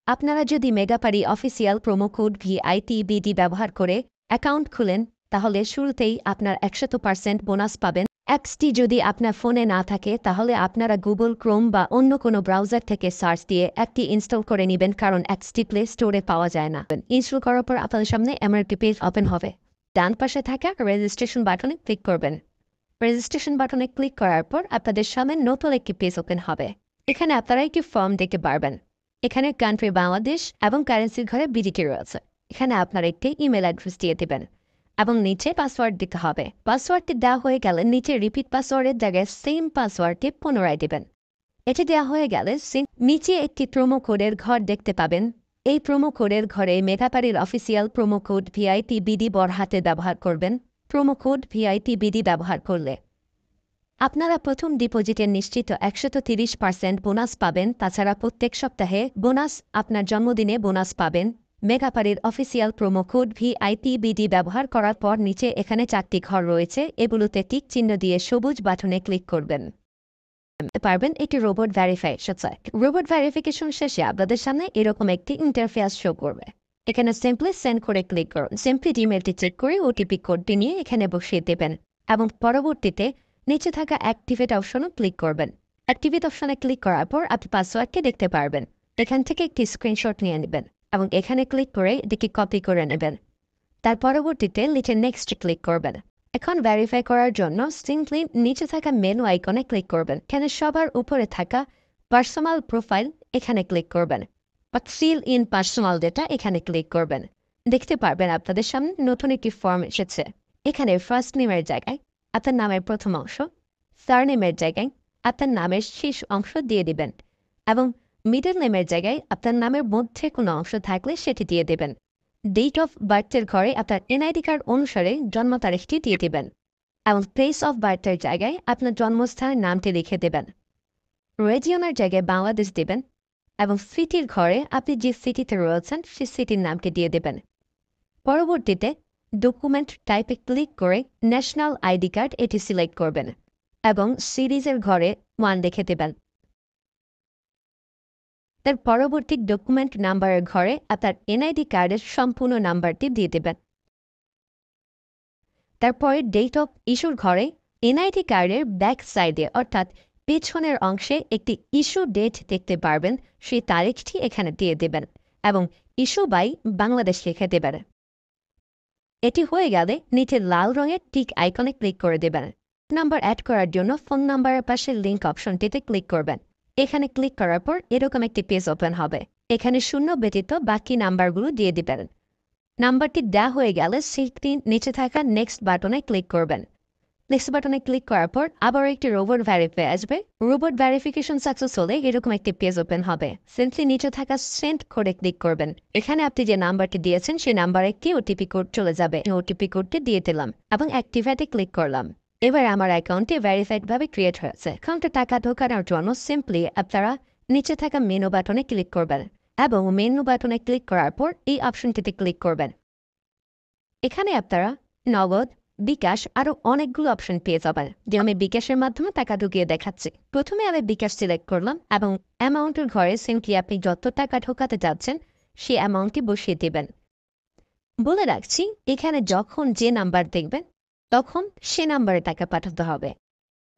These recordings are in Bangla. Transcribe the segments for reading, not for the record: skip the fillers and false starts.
আপনারা যদি মেগাপারি অফিসিয়াল প্রোমো কোড ভিআইটিবিডি ব্যবহার করে অ্যাকাউন্ট খুলেন তাহলে শুরুতেই আপনার 100% বোনাস পাবেন। অ্যাপসটি যদি আপনার ফোনে না থাকে তাহলে আপনারা গুগল ক্রোম বা অন্য কোনো ব্রাউজার থেকে সার্চ দিয়ে অ্যাপটি ইনস্টল করে নেবেন, কারণ অ্যাপসটি প্লে স্টোরে পাওয়া যায় না। ইনস্টল করার পর আপনাদের সামনে এমন একটি পেজ ওপেন হবে। ডান পাশে থাকা রেজিস্ট্রেশন বাটনে ক্লিক করবেন। রেজিস্ট্রেশন বাটনে ক্লিক করার পর আপনাদের সামনে নতুন একটি পেজ ওপেন হবে। এখানে আপনারা একটি ফর্ম দেখতে পারবেন। এখানে কান্ট্রি বাংলাদেশ এবং কারেন্সির ঘরে বিডিটি রয়েছে। এখানে আপনারা একটি ইমেল অ্যাড্রেস দিয়ে দেবেন এবং নিচে পাসওয়ার্ড দিতে হবে। পাসওয়ার্ডটি দেওয়া হয়ে গেলে নিচে রিপিট পাসওয়ার্ডের জায়গায় সেম পাসওয়ার্ডটি পুনরায় দেবেন। এটি দেওয়া হয়ে গেলে নিচে একটি প্রোমো কোডের ঘর দেখতে পাবেন। এই প্রোমো কোডের ঘরে মেগাপারির অফিসিয়াল প্রোমো কোড ভিআইটিবিডি বড় হাতে ব্যবহার করবেন। প্রোমো কোড ভিআইটিবিডি ব্যবহার করলে আপনারা প্রথম ডিপোজিটের নিশ্চিত 130% বোনাস পাবেন। তাছাড়া প্রত্যেক সপ্তাহে বোনাস, আপনার জন্মদিনে বোনাস পাবেন। মেগাপারির অফিসিয়াল প্রোমো কোড ভিআইটিবিডি ব্যবহার করার পর নিচে এখানে 4টি ঘর রয়েছে, এগুলোতে টিক চিহ্ন দিয়ে সবুজ বাটনে ক্লিক করবেন। পারবেন এটি রোবট ভেরিফিকেশন। রোবট ভেরিফিকেশন শেষে আপনাদের সামনে এরকম একটি ইন্টারফেস শো করবে। এখানে সিম্পলি সেন্ড করে ক্লিক করুন। সিম্পলি জিমেলটি চেক করে ওটিপি কোডটি নিয়ে এখানে বসিয়ে দেবেন এবং পরবর্তীতে নিচে থাকা অ্যাক্টিভেট অপশনে ক্লিক করবেন। অ্যাক্টিভেট অপশনে ক্লিক করার পর আপনি পাসওয়ার্ডটি দেখতে পারবেন। এখান থেকে একটি স্ক্রিনশট নিয়ে নেবেন এবং এখানে ক্লিক করে এটিকে কপি করে নেবেন। তার পরবর্তীতে নিচে নেক্সট ক্লিক করবেন। এখন ভেরিফাই করার জন্য সিম্পলি নিচে থাকা মেনু আইকনে ক্লিক করবেন। এখানে সবার উপরে থাকা পার্সোনাল প্রোফাইল এখানে ক্লিক করবেন বা ফিল ইন পার্সোনাল ডেটা এখানে ক্লিক করবেন। দেখতে পারবেন আপনাদের সামনে নতুন একটি ফর্ম এসেছে। এখানে ফার্স্ট নেমের জায়গায় আপনার নামের প্রথম অংশ, সারনেমের জায়গায় আপনার নামের শেষ অংশ দিয়ে দিবেন এবং মিডল নেমের জায়গায় আপনার নামের মধ্যে কোনো অংশ থাকলে সেটি দিয়ে দেবেন। ডেট অফ বার্থের ঘরে আপনার এনআইডি কার্ড অনুসারে জন্ম তারিখটি দিয়ে দেবেন এবং প্লেস অফ বার্থের জায়গায় আপনার জন্মস্থানের নামটি লিখে দেবেন। রিজিয়নের জায়গায় বাংলাদেশ দেবেন এবং সিটির ঘরে আপনি যে সিটিতে রয়েছেন সেই সিটির নামটি দিয়ে দেবেন। পরবর্তীতে ডকুমেন্ট টাইপে ক্লিক করে ন্যাশনাল আইডি কার্ড এটি সিলেক্ট করবেন এবং সিরিজের ঘরে 1 লিখে দেবেন। তার পরবর্তী ডকুমেন্ট নাম্বারের ঘরে আপনার এনআইডি কার্ডের সম্পূর্ণ নাম্বারটি দিয়ে দেবেন। তারপরে ডেট অফ ইস্যুর ঘরে এনআইডি কার্ডের ব্যাক সাইডে অর্থাৎ পেছনের অংশে একটি ইস্যু ডেট দেখতে পারবেন, সেই তারিখটি এখানে দিয়ে দেবেন এবং ইস্যু বাই বাংলাদেশ লিখে দেবেন। এটি হয়ে গেলে নিচে লাল রঙের টিক আইকনে ক্লিক করে দেবেন। নাম্বার অ্যাড করার জন্য ফোন নাম্বারের পাশে লিঙ্ক অপশনটিতে ক্লিক করবেন। এখানে ক্লিক করার পর এরকম একটি পেজ ওপেন হবে। এখানে শূন্য ব্যতীত বাকি নাম্বারগুলো দিয়ে দিবেন। নাম্বারটি দেওয়া হয়ে গেলে সেটি নিচে থাকা নেক্সট বাটনে ক্লিক করবেন। নেক্সট বাটনে ক্লিক করার পর আবার একটি রোবট ভেরিফাই আসবে। রোবট ভেরিফিকেশন সাকসেস হলে এরকম একটি পেজ ওপেন হবে। সিম্পলি নিচে থাকা সেন্ড কোডে ক্লিক করবেন। এখানে আপনি যে নাম্বারটি দিয়েছেন সেই নাম্বারে একটি ওটিপি কোড চলে যাবে। ওটিপি কোডটি দিয়ে দিলাম এবং অ্যাক্টিভেটে ক্লিক করলাম। এবার আমার অ্যাকাউন্টে ভেরিফাইডভাবে ক্রিয়েট হয়েছে। অ্যাকাউন্টে টাকা ঢোকানোর জন্য সিম্পলি আপনারা নিচে থাকা মেনু বাটনে ক্লিক করবেন এবং মেনু বাটনে ক্লিক করার পর এই অপশনটিতে ক্লিক করবেন। এখানে আপনারা নগদ, বিকাশ আরও অনেকগুলো অপশন পেয়ে যাবেন, যে আমি বিকাশের মাধ্যমে টাকা ঢুকিয়ে দেখাচ্ছি। প্রথমে আমি বিকাশ সিলেক্ট করলাম এবং অ্যামাউন্টের ঘরে সিম্পলি আপনি যত টাকা ঢোকাতে যাচ্ছেন সেই অ্যামাউন্টটি বসিয়ে দেবেন। বলে রাখছি, এখানে যখন যে নাম্বার দেখবেন তখন সে নাম্বারে টাকা পাঠাতে হবে।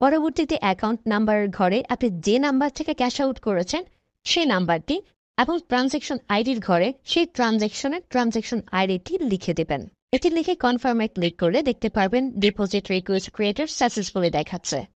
পরবর্তীতে অ্যাকাউন্ট নাম্বারের ঘরে আপনি যে নাম্বার থেকে ক্যাশ আউট করেছেন সেই নাম্বারটি এবং ট্রানজ্যাকশন আইডির ঘরে সেই ট্রানজ্যাকশন আইডিটি লিখে দেবেন। এটি লিখে কনফার্মে ক্লিক করে দেখতে পারবেন ডিপোজিট রিকোয়েস্ট ক্রিয়েটেড সাকসেসফুলি দেখাচ্ছে।